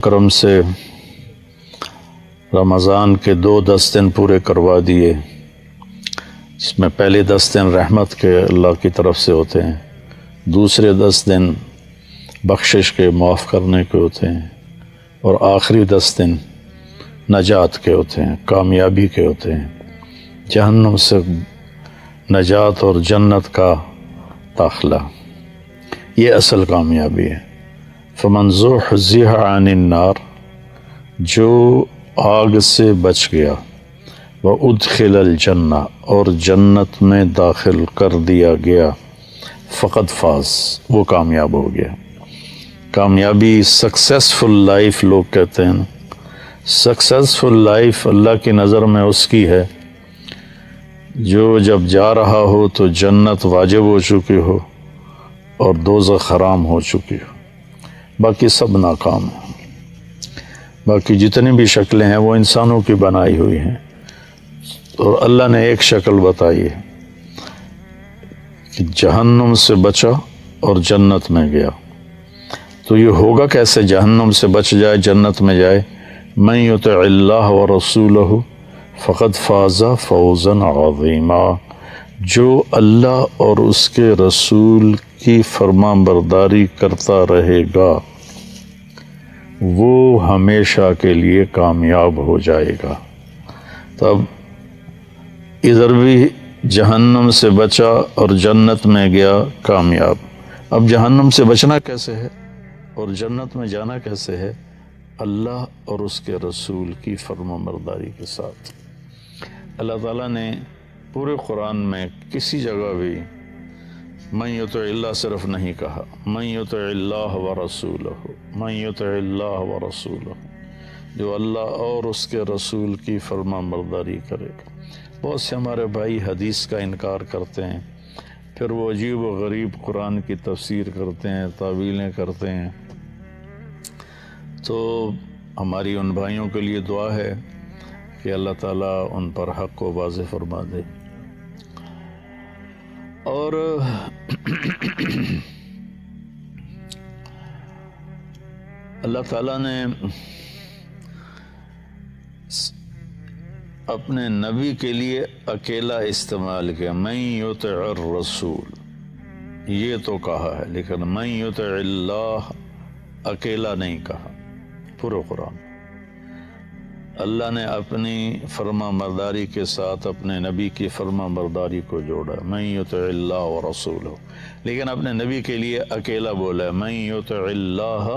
کرم سے رمضان کے 10 دن پورے کروا دیے، جس میں پہلے 10 دن رحمت کے اللہ کی طرف سے ہوتے ہیں، دوسرے 10 دن بخشش کے معاف کرنے کے ہوتے ہیں، اور آخری 10 دن نجات کے ہوتے ہیں، کامیابی کے ہوتے ہیں، جہنم سے نجات اور جنت کا داخلہ، یہ اصل کامیابی ہے۔ فمن زحزح عن النار، جو آگ سے بچ گیا، وادخل الجنہ، اور جنت میں داخل کر دیا گیا، فقد فاز، وہ کامیاب ہو گیا۔ کامیابی سکسیسفل لائف لوگ کہتے ہیں، سکسیسفل لائف اللہ کی نظر میں اس کی ہے جو جب جا رہا ہو تو جنت واجب ہو چکی ہو اور دوزخ حرام ہو چکی ہو، باقی سب ناکام ہیں۔ باقی جتنی بھی شکلیں ہیں وہ انسانوں کی بنائی ہوئی ہیں، اور اللہ نے ایک شکل بتائی ہے کہ جہنم سے بچا اور جنت میں گیا۔ تو یہ ہوگا کیسے جہنم سے بچ جائے جنت میں جائے؟ من یطع اللہ ورسولہ فقد فاز فوزا عظیما، جو اللہ اور اس کے رسول کی فرما برداری کرتا رہے گا وہ ہمیشہ کے لیے کامیاب ہو جائے گا۔ تب ادھر بھی جہنم سے بچا اور جنت میں گیا، کامیاب۔ اب جہنم سے بچنا کیسے ہے اور جنت میں جانا کیسے ہے؟ اللہ اور اس کے رسول کی فرما برداری کے ساتھ۔ اللہ تعالیٰ نے پورے قرآن میں کسی جگہ بھی من یطع اللہ صرف نہیں کہا، من یطع اللہ ورسولہ، من یطع اللہ ورسولہ، جو اللہ اور اس کے رسول کی فرما برداری کرے گا۔ بہت سے ہمارے بھائی حدیث کا انکار کرتے ہیں، پھر وہ عجیب و غریب قرآن کی تفسیر کرتے ہیں، تعویلیں کرتے ہیں۔ تو ہماری ان بھائیوں کے لیے دعا ہے کہ اللہ تعالیٰ ان پر حق کو واضح فرما دے۔ اور اللہ تعالیٰ نے اپنے نبی کے لیے اکیلا استعمال کیا، من یطع الرسول، یہ تو کہا ہے، لیکن من یطع اللہ اکیلا نہیں کہا۔ پورے قرآن اللہ نے اپنی فرما برداری کے ساتھ اپنے نبی کی فرما برداری کو جوڑا، من یطع اللہ ورسولہ، لیکن اپنے نبی کے لیے اکیلا بولا ہے، من یطع اللہ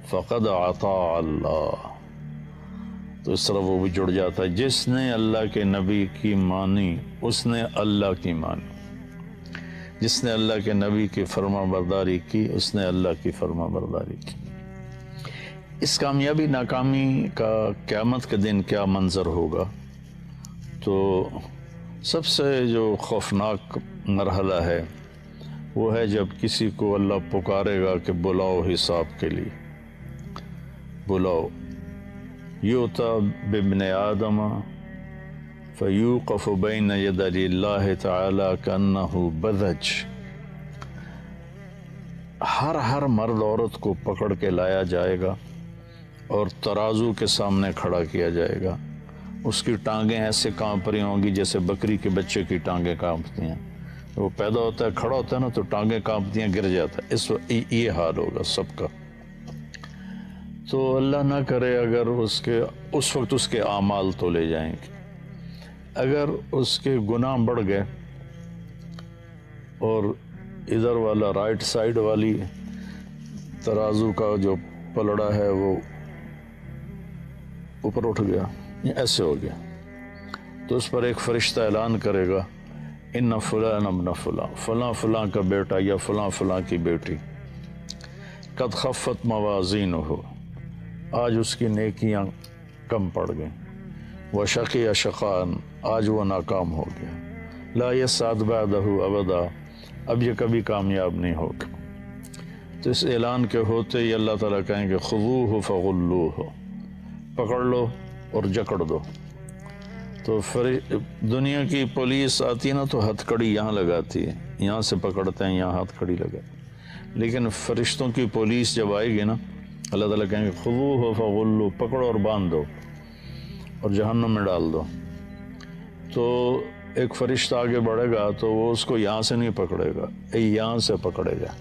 فقد اطاع اللہ۔ تو اس طرح وہ بھی جڑ جاتا ہے، جس نے اللہ کے نبی کی مانی اس نے اللہ کی مانی، جس نے اللہ کے نبی کی فرما برداری کی اس نے اللہ کی فرما برداری کی۔ اس کامیابی ناکامی کا قیامت کے دن کیا منظر ہوگا؟ تو سب سے جو خوفناک مرحلہ ہے وہ ہے جب کسی کو اللہ پکارے گا کہ بلاؤ حساب کے لیے، بلاؤ، یؤتی بابن آدم فیوقف بین یدی اللہ تعالی کأنہ بذج، ہر مرد عورت کو پکڑ کے لایا جائے گا اور ترازو کے سامنے کھڑا کیا جائے گا، اس کی ٹانگیں ایسے کانپ رہی ہوں گی جیسے بکری کے بچے کی ٹانگیں کانپتی ہیں، وہ پیدا ہوتا ہے کھڑا ہوتا ہے نا تو ٹانگیں کانپتی ہیں، گر جاتا ہے، یہ حال ہوگا سب کا۔ تو اللہ نہ کرے اگر اس وقت اس کے اعمال تولے جائیں گے، اگر اس کے گناہ بڑھ گئے اور ادھر والا رائٹ سائڈ والی ترازو کا جو پلڑا ہے وہ اوپر اٹھ گیا، ایسے ہو گیا، تو اس پر ایک فرشتہ اعلان کرے گا، ان فلان ابن فلاں، فلاں فلاں کا بیٹا یا فلاں فلاں کی بیٹی، قد خفت موازینہ، آج اس کی نیکیاں کم پڑ گئیں، وشقی شقاء، آج وہ ناکام ہو گیا، لا یسعد بعدہ ابدا، اب یہ کبھی کامیاب نہیں ہوگا۔ تو اس اعلان کے ہوتے ہی اللہ تعالیٰ کہیں گے خذوہ فغلوہ، پکڑ لو اور جکڑ دو۔ تو دنیا کی پولیس آتی ہے نا تو ہتھ کڑی یہاں لگاتی ہے، یہاں سے پکڑتے ہیں، یہاں ہتھ کڑی لگا، لیکن فرشتوں کی پولیس جب آئے گی نا اللہ تعالیٰ کہیں گے خذوہ فغلو، پکڑو اور باندھ دو اور جہنم میں ڈال دو. تو ایک فرشتہ آگے بڑھے گا تو وہ اس کو یہاں سے نہیں پکڑے گا، یہاں سے پکڑے گا،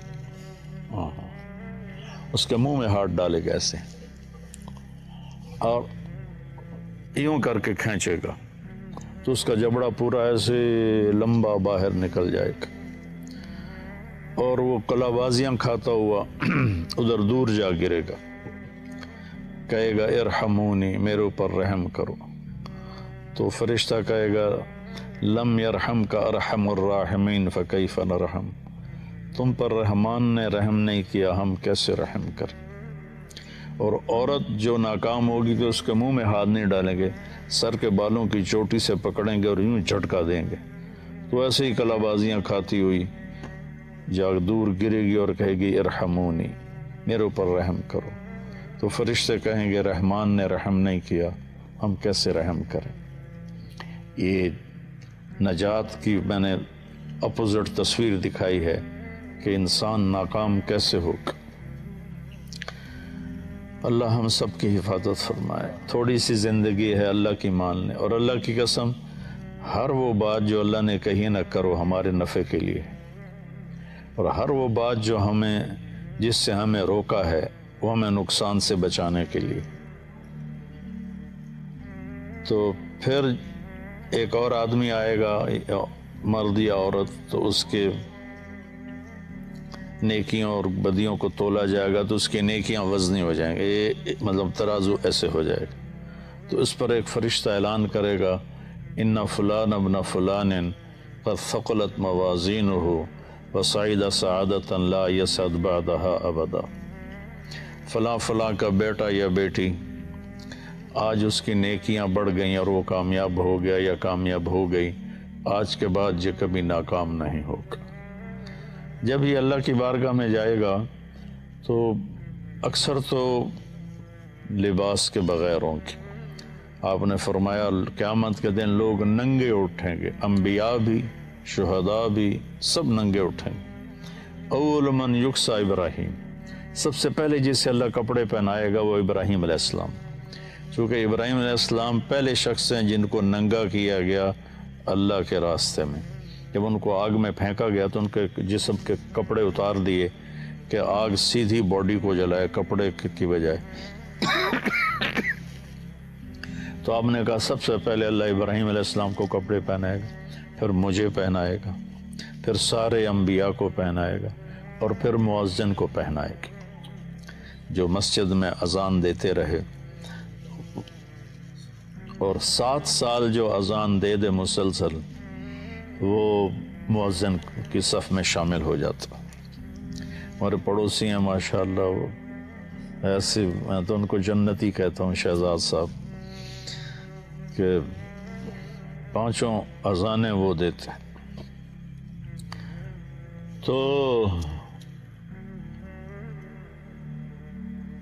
اس کے منہ میں ہاتھ ڈالے گا ایسے اور یوں کر کے کھینچے گا تو اس کا جبڑا پورا ایسے لمبا باہر نکل جائے گا اور وہ کلا بازیاں کھاتا ہوا ادھر دور جا گرے گا، کہے گا ارحمونی، میرے اوپر رحم کرو. تو فرشتہ کہے گا لم یرحمک ارحم الراحمین فکیف نرحم، تم پر رحمان نے رحم نہیں کیا، ہم کیسے رحم کریں. اور عورت جو ناکام ہوگی تو اس کے منہ میں ہاتھ نہیں ڈالیں گے، سر کے بالوں کی چوٹی سے پکڑیں گے اور یوں جھٹکا دیں گے. تو ایسے ہی کلا بازیاں کھاتی ہوئی جا دور گرے گی اور کہے گی ارحمونی، میرے اوپر رحم کرو. تو فرشتے کہیں گے رحمان نے رحم نہیں کیا، ہم کیسے رحم کریں. یہ نجات کی میں نے اپوزٹ تصویر دکھائی ہے کہ انسان ناکام کیسے ہوگا. اللہ ہم سب کی حفاظت فرمائے. تھوڑی سی زندگی ہے، اللہ کی مان لیں، اور اللہ کی قسم ہر وہ بات جو اللہ نے کہی نہ کرو ہمارے نفع کے لیے، اور ہر وہ بات جو جس سے ہمیں روکا ہے وہ ہمیں نقصان سے بچانے کے لیے. تو پھر ایک اور آدمی آئے گا، مرد یا عورت، تو اس کے نیکیوں اور بدیوں کو تولا جائے گا تو اس کی نیکیاں وزنی ہو جائیں گے، مطلب ترازو ایسے ہو جائے گا. تو اس پر ایک فرشتہ اعلان کرے گا ان فلان ابن فلان قد ثقلت موازینہ وصعد سعادة لا يسعد بعدها ابدا. فلاں فلاں کا بیٹا یا بیٹی آج اس کی نیکیاں بڑھ گئیں اور وہ کامیاب ہو گیا یا کامیاب ہو گئی، آج کے بعد یہ کبھی ناکام نہیں ہوگا. جب یہ اللہ کی بارگاہ میں جائے گا تو اکثر تو لباس کے بغیر ہوں گے. آپ نے فرمایا قیامت کے دن لوگ ننگے اٹھیں گے، انبیاء بھی، شہداء بھی، سب ننگے اٹھیں گے. اول من یکسا ابراہیم، سب سے پہلے جسے اللہ کپڑے پہنائے گا وہ ابراہیم علیہ السلام، چونکہ ابراہیم علیہ السلام پہلے شخص ہیں جن کو ننگا کیا گیا اللہ کے راستے میں. جب ان کو آگ میں پھینکا گیا تو ان کے جسم کے کپڑے اتار دیے کہ آگ سیدھی باڈی کو جلائے کپڑے کی بجائے. تو آپ نے کہا سب سے پہلے اللہ ابراہیم علیہ السلام کو کپڑے پہنائے گا، پھر مجھے پہنائے گا، پھر سارے انبیاء کو پہنائے گا، اور پھر مؤذن کو پہنائے گا جو مسجد میں اذان دیتے رہے اور 7 سال جو اذان دے مسلسل، وہ مؤذن کی صف میں شامل ہو جاتا. ہمارے پڑوسی ہیں ماشاءاللہ، وہ ایسے، میں تو ان کو جنتی کہتا ہوں، شہزاد صاحب، کہ 5 اذانیں وہ دیتے. تو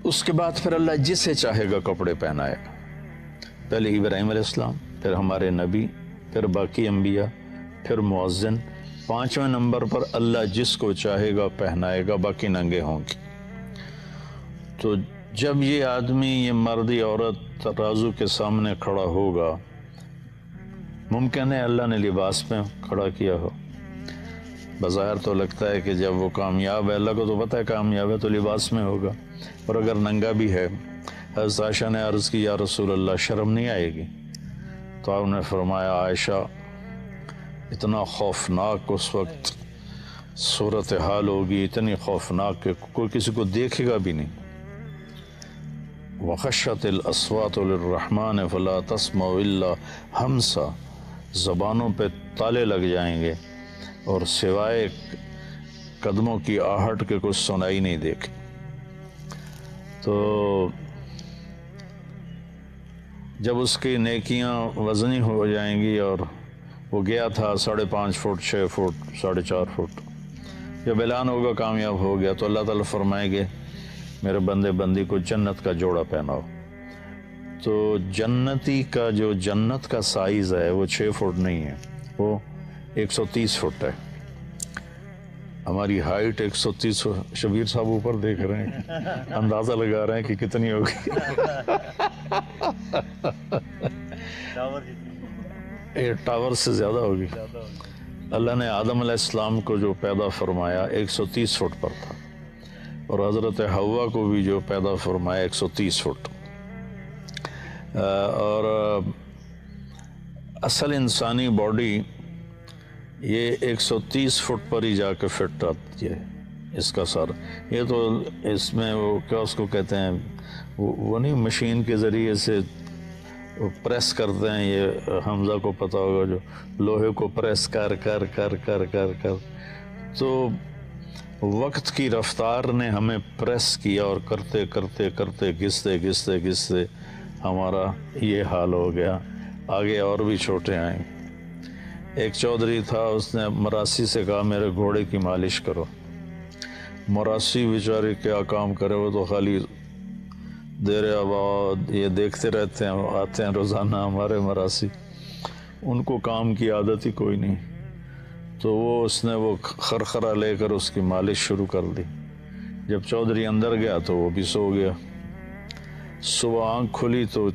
اس کے بعد پھر اللہ جسے چاہے گا کپڑے پہنائے گا. پہلے ابراہیم علیہ السلام، پھر ہمارے نبی، پھر باقی انبیاء، پھر مؤذن. 5ویں نمبر پر اللہ جس کو چاہے گا پہنائے گا، باقی ننگے ہوں گے. تو جب یہ آدمی، یہ مرد یا عورت ترازو کے سامنے کھڑا ہوگا، ممکن ہے اللہ نے لباس میں کھڑا کیا ہو. بظاہر تو لگتا ہے کہ جب وہ کامیاب ہے، اللہ کو تو پتہ ہے کامیاب ہے، تو لباس میں ہوگا. اور اگر ننگا بھی ہے، حضرت عائشہ نے عرض کی یا رسول اللہ شرم نہیں آئے گی؟ تو آپ نے فرمایا عائشہ اتنا خوفناک اس وقت صورتحال ہوگی، اتنی خوفناک کہ کوئی کسی کو دیکھے گا بھی نہیں. وَخَشَّتِ الْأَصْوَاتُ لِلرَّحْمَنِ فَلَا تَسْمَعُ إِلَّا ہمسا، زبانوں پہ تالے لگ جائیں گے اور سوائے قدموں کی آہٹ کے کچھ سنائی نہیں دے گی. تو جب اس کی نیکیاں وزنی ہو جائیں گی، اور وہ گیا تھا 5.5 فٹ 6 فٹ 4.5 فٹ، جب اعلان ہوگا کامیاب ہو گیا تو اللہ تعالیٰ فرمائیں گے میرے بندے بندی کو جنت کا جوڑا پہناؤ. تو جنتی کا جو جنت کا سائز ہے وہ 6 فٹ نہیں ہے، وہ 130 فٹ ہے. ہماری ہائٹ 130، شبیر صاحب اوپر دیکھ رہے ہیں، اندازہ لگا رہے ہیں کہ کتنی ہوگی۔ یہ ٹاور سے زیادہ ہوگی۔ اللہ نے آدم علیہ السلام کو جو پیدا فرمایا 130 فٹ پر تھا، اور حضرت حوا کو بھی جو پیدا فرمایا 130 فٹ۔ اور اصل انسانی باڈی یہ 130 فٹ پر ہی جا کے فٹ آتی ہے، اس کا سر۔ یہ تو اس میں وہ کیا اس کو کہتے ہیں، وہ نہیں مشین کے ذریعے سے پریس کرتے ہیں، یہ حمزہ کو پتہ ہوگا، جو لوہے کو پریس کر کر کر کر کر کر، تو وقت کی رفتار نے ہمیں پریس کیا، اور کرتے کرتے کرتے گھستے گھستے گھستے ہمارا یہ حال ہو گیا۔ آگے اور بھی چھوٹے آئیں۔ ایک چودھری تھا، اس نے مراسی سے کہا میرے گھوڑے کی مالش کرو۔ مراسی بیچارے کیا کام کرے، وہ تو خالی دیر آباد یہ دیکھتے رہتے ہیں، آتے ہیں روزانہ ہمارے مراسی، ان کو کام کی عادت ہی کوئی نہیں۔ تو اس نے وہ خرخرہ لے کر اس کی مالش شروع کر دی۔ جب چودھری اندر گیا تو وہ بھی سو گیا۔ صبح آنکھ کھلی تو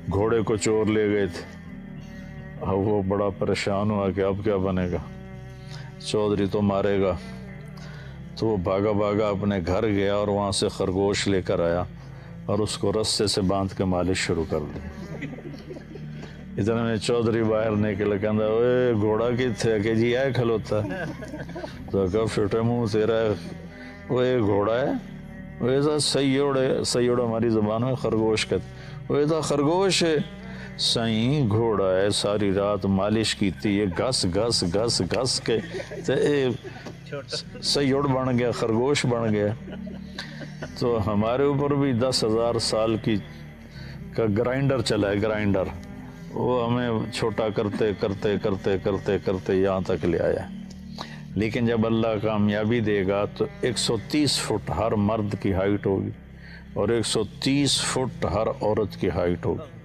گھوڑے کو چور لے گئے تھے۔ اب وہ بڑا پریشان ہوا کہ اب کیا بنے گا، چودھری تو مارے گا۔ تو وہ بھاگا بھاگا اپنے گھر گیا اور وہاں سے خرگوش لے کر آیا اور اس کو رسے سے باندھ کے مالش شروع کر دی۔ اتنے میں چودھری باہر نکلے، کہندا اوے گھوڑا کتھے کہ جی ہے کھلوتا ہے۔ تو کہا فٹے منہ تیرا، وہ یہ گھوڑا ہے، وہ ایسا سیوڑ ہماری زبان میں خرگوش کہتے، وہ ایسا خرگوش ہے سائیں، گھوڑا ہے، ساری رات مالش کیتی، یہ گھس گھس گھس گھس کے سیوڑ بن گیا، خرگوش بن گیا۔ تو ہمارے اوپر بھی 10,000 سال کا گرائنڈر چلا ہے، گرائنڈر، وہ ہمیں چھوٹا کرتے کرتے کرتے کرتے کرتے یہاں تک لے آیا۔ لیکن جب اللہ کامیابی دے گا تو 130 فٹ ہر مرد کی ہائٹ ہوگی، اور 130 فٹ ہر عورت کی ہائٹ ہوگی،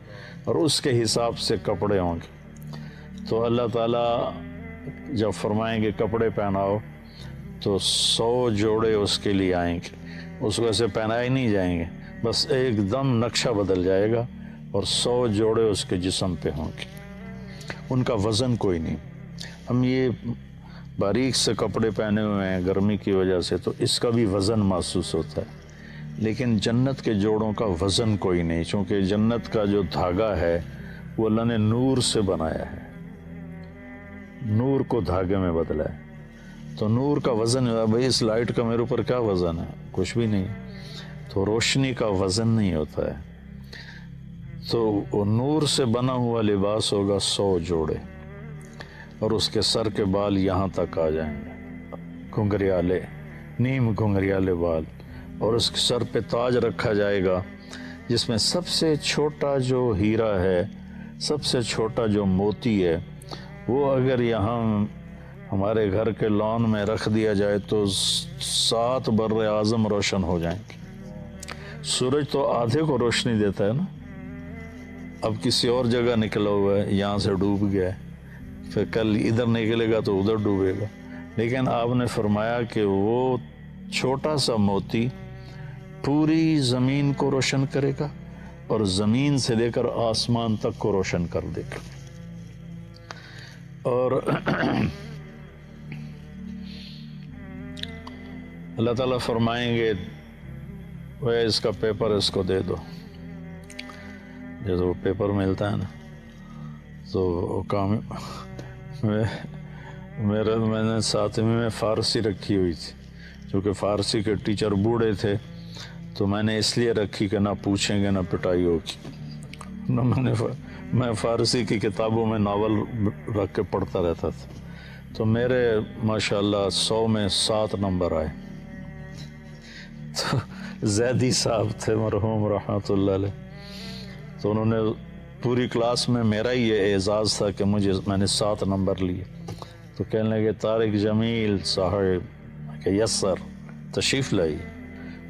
اور اس کے حساب سے کپڑے ہوں گے۔ تو اللہ تعالیٰ جب فرمائیں گے کپڑے پہناؤ تو 100 جوڑے اس کے لیے آئیں گے، اس کو ایسے پہنائے نہیں جائیں گے، بس ایک دم نقشہ بدل جائے گا، اور 100 جوڑے اس کے جسم پہ ہوں گے، ان کا وزن کوئی نہیں۔ ہم یہ باریک سے کپڑے پہنے ہوئے ہیں گرمی کی وجہ سے، تو اس کا بھی وزن محسوس ہوتا ہے، لیکن جنت کے جوڑوں کا وزن کوئی نہیں، چونکہ جنت کا جو دھاگا ہے وہ اللہ نے نور سے بنایا ہے، نور کو دھاگے میں بدلا ہے۔ تو نور کا وزن ہے، بھائی اس لائٹ کا میرے اوپر کیا وزن ہے، کچھ بھی نہیں۔ تو روشنی کا وزن نہیں ہوتا ہے۔ تو وہ نور سے بنا ہوا لباس ہوگا 100 جوڑے، اور اس کے سر کے بال یہاں تک آ جائیں گے، گھنگریالے، نیم گھنگریالے بال، اور اس کے سر پہ تاج رکھا جائے گا جس میں سب سے چھوٹا جو ہیرا ہے، سب سے چھوٹا جو موتی ہے، وہ اگر یہاں ہمارے گھر کے لان میں رکھ دیا جائے تو 7 بر اعظم روشن ہو جائیں گے۔ سورج تو آدھے کو روشنی دیتا ہے نا، اب کسی اور جگہ نکلا ہوا ہے، یہاں سے ڈوب گیا ہے، پھر کل ادھر نکلے گا تو ادھر ڈوبے گا، لیکن آپ نے فرمایا کہ وہ چھوٹا سا موتی پوری زمین کو روشن کرے گا، اور زمین سے لے کر آسمان تک کو روشن کر دے گا۔ اور اللہ تعالیٰ فرمائیں گے وہ اس کا پیپر اس کو دے دو، جیسے وہ پیپر ملتا ہے نا، تو کام میں نے ساتویں میں فارسی رکھی ہوئی تھی، چونکہ فارسی کے ٹیچر بوڑھے تھے، تو میں نے اس لیے رکھی کہ نہ پوچھیں گے نہ پٹائی ہوگی، نہ میں فارسی کی کتابوں میں ناول رکھ کے پڑھتا رہتا تھا، تو میرے ماشاءاللہ 100 میں 7 نمبر آئے۔ تو زیدی صاحب تھے مرحوم رحمۃ اللہ علیہ، تو انہوں نے پوری کلاس میں میرا ہی یہ اعزاز تھا کہ میں نے 7 نمبر لیے۔ تو کہنے لگے طارق جمیل صاحب کہ یس سر تشریف لائی۔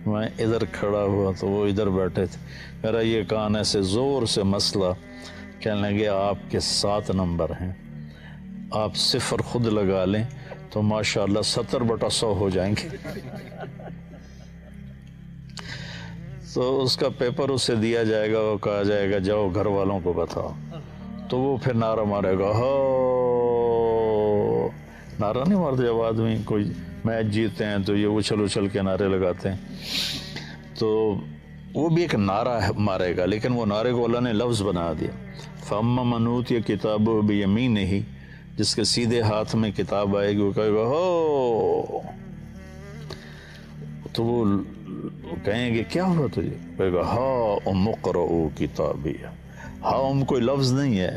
میں ادھر کھڑا ہوا تو وہ ادھر بیٹھے تھے، میرا یہ کان ایسے زور سے مسئلہ، کہنے لگے آپ کے 7 نمبر ہیں، آپ 0 خود لگا لیں تو ماشاءاللہ 70/100 ہو جائیں گے۔ تو اس کا پیپر اسے دیا جائے گا، وہ کہا جائے گا جاؤ گھر والوں کو بتاؤ، تو وہ پھر نعرہ مارے گا، ہو نعرہ نہیں مارتے جب آدمی کوئی میچ جیتے ہیں تو یہ اچھل اچھل کے نعرے لگاتے ہیں، تو وہ بھی ایک نعرہ مارے گا، لیکن وہ نعرے کو اللہ نے لفظ بنا دیا۔ فَأَمَّا مَنْ أُوتِيَ كِتَابَهُ بِيَمِينِهِ، جس کے سیدھے ہاتھ میں کتاب آئے گی، وہ کہے گا ہو، تو وہ کہیں گے کیا ہوا تجھے؟ کہے گا ہاؤم اقرؤوا کتابیہ۔ ہاؤم کوئی لفظ نہیں ہے،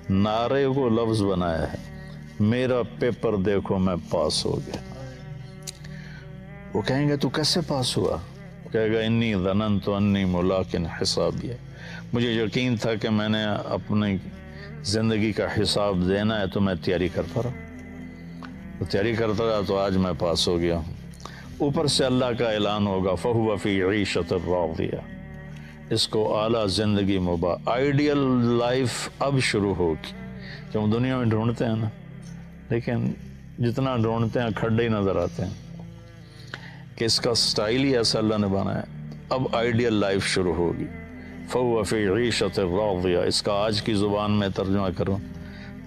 نعرے کو لفظ بنایا ہے، میرا پیپر دیکھو میں پاس ہو گیا۔ وہ کہیں گے تو کیسے پاس ہوا؟ کہے گا انی ظننت انی ملاق حسابیہ، مجھے یقین تھا کہ میں نے اپنی زندگی کا حساب دینا ہے، تو میں تیاری کرتا رہا، تیاری کرتا رہا، تو آج میں پاس ہو گیا ہوں۔ اوپر سے اللہ کا اعلان ہوگا فَهُوَ فِي عِيشَةٍ رَاضِيَةٍ، اس کو اعلیٰ زندگی آئیڈیل لائف اب شروع ہوگی، جو ہم دنیا میں ڈھونڈتے ہیں نا، لیکن جتنا ڈھونڈتے ہیں کھڈے ہی نظر آتے ہیں، کہ اس کا سٹائل ہی ایسا اللہ نے بنایا ہے۔ اب آئیڈیل لائف شروع ہوگی، فَهُوَ فِي عِيشَةٍ رَاضِيَةٍ۔ اس کا آج کی زبان میں ترجمہ کروں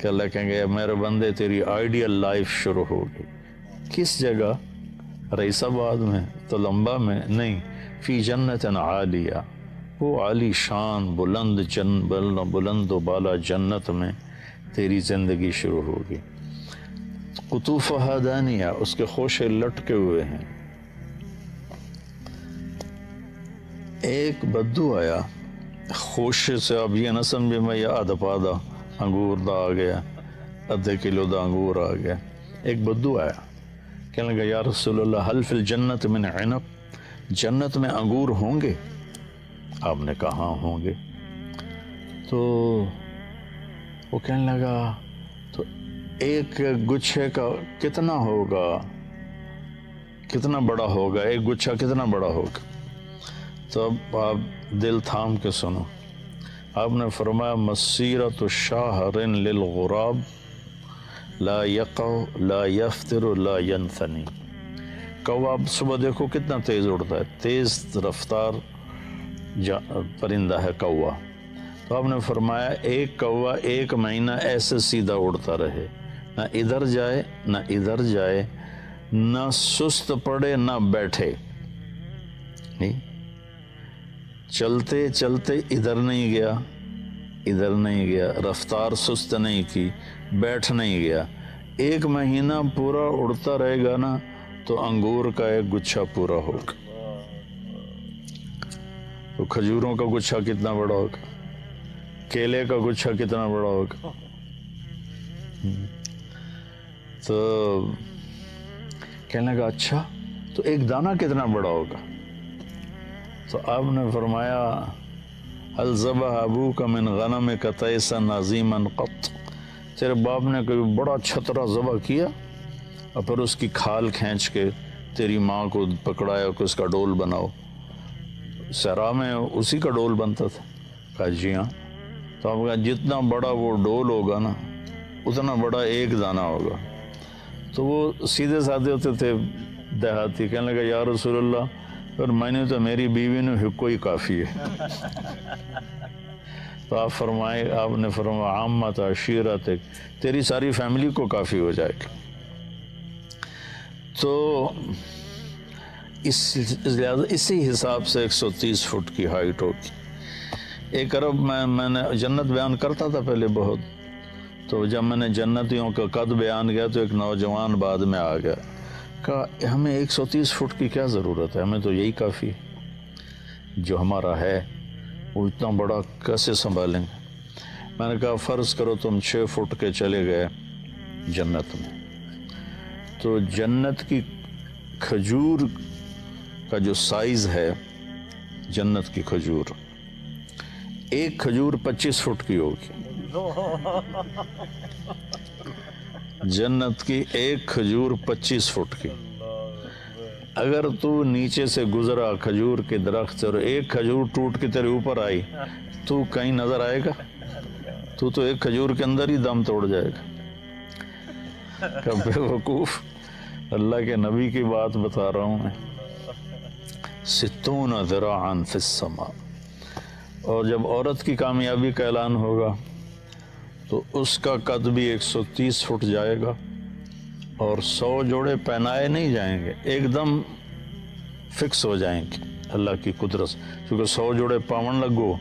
کہ اللہ کہیں گے میرے بندے تیری آئیڈیل لائف شروع ہوگی۔ کس جگہ؟ رئیس آباد میں، تلمبا میں نہیں، فی جنت عالیہ، وہ عالی شان بلند و بالا جنت میں تیری زندگی شروع ہوگی۔ قطوفہا دانیہ، اس کے خوشے لٹکے ہوئے ہیں۔ ایک بدو آیا خوشے سے، اب یہ نہ سمجھے میں یہ آدھا پادہ انگور دا آ گیا، آدھے کلو دا انگور آ گیا۔ ایک بدو آیا، کہنے لگا یا رسول اللہ حل فی الجنت من عنب، جنت میں انگور ہوں گے؟ آپ نے کہا ہاں ہوں گے۔ تو وہ کہنے لگا تو ایک گچھے کا کتنا ہوگا، کتنا بڑا ہوگا، ایک گچھا کتنا بڑا ہوگا؟ تو اب آپ دل تھام کے سنو، آپ نے فرمایا مسیرۃ شہر للغراب لا یقع لا یفتر لا ینثنی۔ کوا صبح دیکھو کتنا تیز اڑتا ہے، تیز رفتار پرندہ ہے کوا، تو آپ نے فرمایا ایک کوا 1 مہینہ ایسے سیدھا اڑتا رہے، نہ ادھر جائے نہ ادھر جائے، نہ سست پڑے نہ بیٹھے، نہیں چلتے چلتے ادھر نہیں گیا ادھر نہیں گیا، رفتار سست نہیں کی، بیٹھ نہیں گیا، 1 مہینہ پورا اڑتا رہے گا نا تو انگور کا ایک گچھا پورا ہوگا۔ تو کھجوروں کا گچھا کتنا بڑا ہوگا، کیلے کا گچھا کتنا بڑا ہوگا۔ تو کہنے لگا اچھا تو ایک دانہ کتنا بڑا ہوگا؟ تو آپ نے فرمایا هل ذبح ابوک من غنمک تیسا عظیما قط، تیرے باپ نے کوئی بڑا چھترا ذبح کیا اور پھر اس کی کھال کھینچ کے تیری ماں کو پکڑایا کہ اس کا ڈول بناؤ؟ صحرا میں اسی کا ڈول بنتا تھا۔ کہا جی ہاں۔ تو آپ کہا جتنا بڑا وہ ڈول ہوگا نا اتنا بڑا ایک دانہ ہوگا۔ تو وہ سیدھے سادھے ہوتے تھے دیہاتی، کہنے لگا یا رسول اللہ اور میں نے تو میری بیوی نے حقو ہی کافی ہے۔ تو آپ نے فرمایا عامت عشیرتک، تیری ساری فیملی کو کافی ہو جائے گا۔ تو اسی حساب سے 130 فٹ کی ہائٹ ہوگی۔ ایک عرب میں نے جنت بیان کرتا تھا پہلے بہت، تو جب میں نے جنتیوں کا قد بیان کیا تو ایک نوجوان بعد میں آ گیا، کہا ہمیں 130 فٹ کی کیا ضرورت ہے، ہمیں تو یہی کافی ہے، جو ہمارا ہے وہ اتنا بڑا کیسے سنبھالیں گے؟ میں نے کہا فرض کرو تم 6 فٹ کے چلے گئے جنت میں، تو جنت کی کھجور کا جو سائز ہے، جنت کی کھجور، ایک کھجور 25 فٹ کی ہوگی، جنت کی ایک کھجور 25 فٹ کی۔ اگر تو نیچے سے گزرا کھجور کے درخت سے اور ایک کھجور ٹوٹ کے تیرے اوپر آئی تو کہیں نظر آئے گا؟ تو ایک کھجور کے اندر ہی دم توڑ جائے گا۔ کہ بے وقوف، اللہ کے نبی کی بات بتا رہا ہوں میں. 60 ذراعا فی السماء. اور جب عورت کی کامیابی کا اعلان ہوگا تو اس کا قد بھی 130 فٹ جائے گا، اور 100 جوڑے پہنائے نہیں جائیں گے، ایک دم فکس ہو جائیں گے اللہ کی قدرت. کیونکہ 100 جوڑے پاون لگو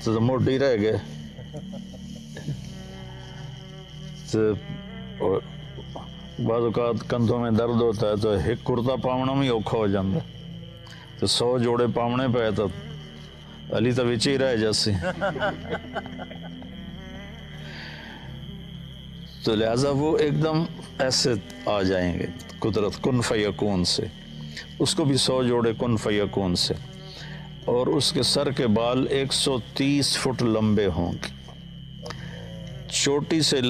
تو موٹی رہ گئے. تو بعض اوقات کندھوں میں درد ہوتا ہے تو ایک کرتا پاونا بھی اوکھا ہو جاتا ہے. تو 100 جوڑے پاونے پہ تو علی تو وچ ہی رہ جیسے. تو لہذا وہ ایک دم ایسے آ جائیں گے قدرت کن فیکون سے. اس کو بھی 100 جوڑے کن فیکون سے. اور اس کے سر کے بال 130 فٹ لمبے ہوں گے، چوٹی سے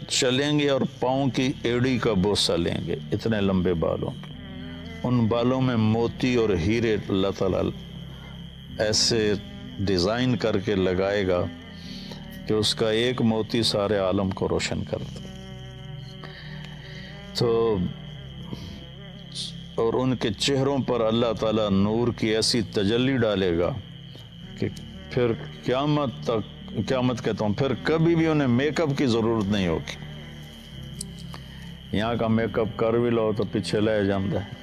چلیں گے اور پاؤں کی ایڑی کا بوسہ لیں گے، اتنے لمبے بال ہوں گے. ان بالوں میں موتی اور ہیرے اللہ تعالیٰ ایسے ڈیزائن کر کے لگائے گا کہ اس کا ایک موتی سارے عالم کو روشن کرتا. تو اور ان کے چہروں پر اللہ تعالیٰ نور کی ایسی تجلی ڈالے گا کہ پھر قیامت کہتا ہوں پھر کبھی بھی انہیں میک اپ کی ضرورت نہیں ہوگی. یہاں کا میک اپ کر بھی لو تو پیچھے لے جاتا ہے.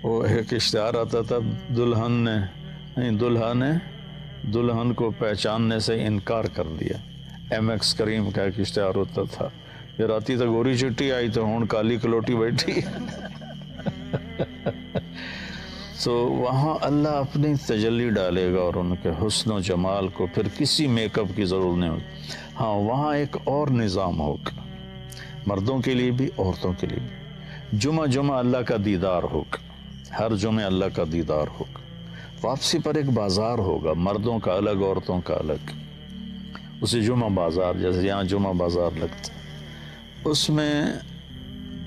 وہ ایک اشتہار آتا تھا، دلہن کو پہچاننے سے انکار کر دیا. ایم ایکس کریم کا ایک اشتہار ہوتا تھا، یہ راتی تو گوری چٹی آئی تو ہوں کالی کلوٹی بیٹھی. تو وہاں اللہ اپنی تجلی ڈالے گا اور ان کے حسن و جمال کو پھر کسی میک اپ کی ضرورت نہیں ہوگی. ہاں وہاں ایک اور نظام ہوگا، مردوں کے لیے بھی عورتوں کے لیے بھی. جمعہ اللہ کا دیدار ہوگا، ہر جمعہ اللہ کا دیدار ہوگا. واپسی پر ایک بازار ہوگا، مردوں کا الگ عورتوں کا الگ. اسے جمعہ بازار، جیسے یہاں جمعہ بازار لگتا ہے. اس میں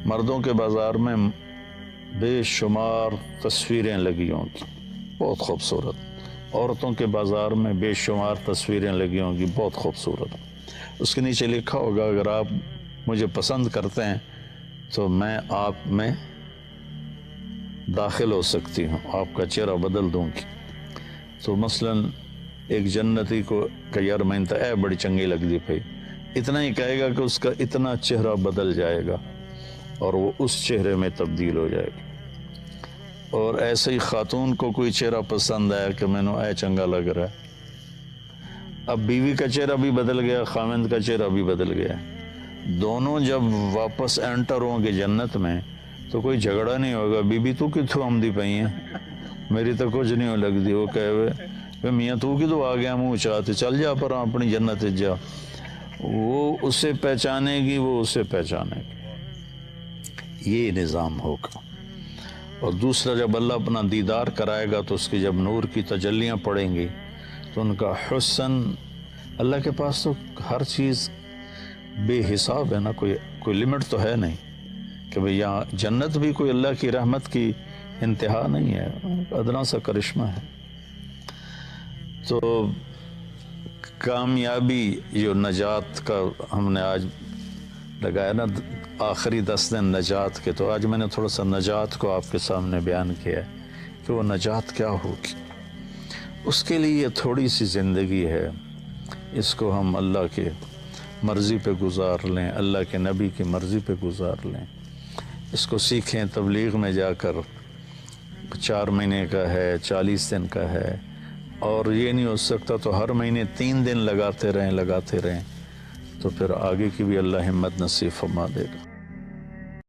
مردوں کے بازار میں بے شمار تصویریں لگی ہوں گی بہت خوبصورت. عورتوں کے بازار میں بے شمار تصویریں لگی ہوں گی بہت خوبصورت. اس کے نیچے لکھا ہوگا اگر آپ مجھے پسند کرتے ہیں تو میں آپ میں داخل ہو سکتی ہوں، آپ کا چہرہ بدل دوں گی. تو مثلاً ایک جنتی کو کہ یار میں تو اے بڑی چنگی لگ دی پئی، اتنا ہی کہے گا کہ اس کا اتنا چہرہ بدل جائے گا اور وہ اس چہرے میں تبدیل ہو جائے گا. اور ایسے ہی خاتون کو کوئی چہرہ پسند آیا کہ میں نے اے چنگا لگ رہا ہے، اب بیوی کا چہرہ بھی بدل گیا، خاوند کا چہرہ بھی بدل گیا. دونوں جب واپس انٹر ہوں گے جنت میں تو کوئی جھگڑا نہیں ہوگا. بی بی تو کتوں آمدی پئی ہیں، میری تو کچھ نہیں ہو لگتی. وہ کہے میاں تو کتوں آ گیا منہ چاہتے، چل جا پر اپنی جنت جا. وہ اسے پہچانے گی، وہ اسے پہچانے گی. یہ نظام ہوگا. اور دوسرا جب اللہ اپنا دیدار کرائے گا تو اس کی جب نور کی تجلیاں پڑیں گی تو ان کا حسن، اللہ کے پاس تو ہر چیز بے حساب ہے نا، کوئی لمٹ تو ہے نہیں کہ بھئی یہاں جنت بھی کوئی اللہ کی رحمت کی انتہا نہیں ہے، ادنا سا کرشمہ ہے. تو کامیابی جو نجات کا ہم نے آج لگایا نا، آخری 10 دن نجات کے، تو آج میں نے تھوڑا سا نجات کو آپ کے سامنے بیان کیا ہے کہ وہ نجات کیا ہوگی. اس کے لیے یہ تھوڑی سی زندگی ہے، اس کو ہم اللہ کے مرضی پہ گزار لیں، اللہ کے نبی کی مرضی پہ گزار لیں. اس کو سیکھیں. تبلیغ میں جا کر 4 مہینے کا ہے، 40 دن کا ہے، اور یہ نہیں ہو سکتا تو ہر مہینے 3 دن لگاتے رہیں تو پھر آگے کی بھی اللہ ہمت نصیب فرما دے گا.